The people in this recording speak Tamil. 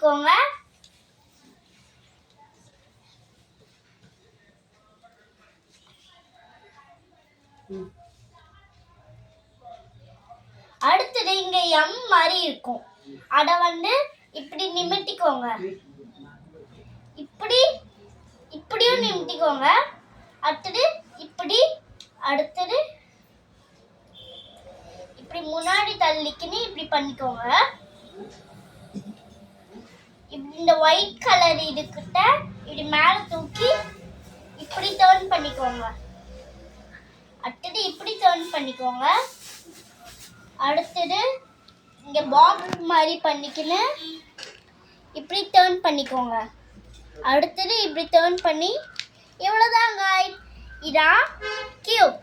பண்ணிக்கோங்க. அடுத்தது இங்க எம் மாதிரி இருக்கும். அத இப்படி நிமிட்டிக்கோங்க. இப்படியும் நிமிட்டிக்கோங்க. அடுத்தது அடுத்தது இப்படி முன்னாடி தள்ளிக்கின்னு இப்படி பண்ணிக்கோங்க. இந்த ஒயிட் கலர் இதுகிட்ட இப்படி மேல தூக்கி இப்படி டர்ன் பண்ணிக்கோங்க. அடுத்தது இப்படி டர்ன் பண்ணிக்கோங்க. அடுத்தது இங்க பாக்ஸ் மாதிரி பண்ணிக்கின்னு இப்படி டர்ன் பண்ணிக்கோங்க. அடுத்தது இப்படி டர்ன் பண்ணி இவ்வளவுதான் गाइस. இதான் கியூப்.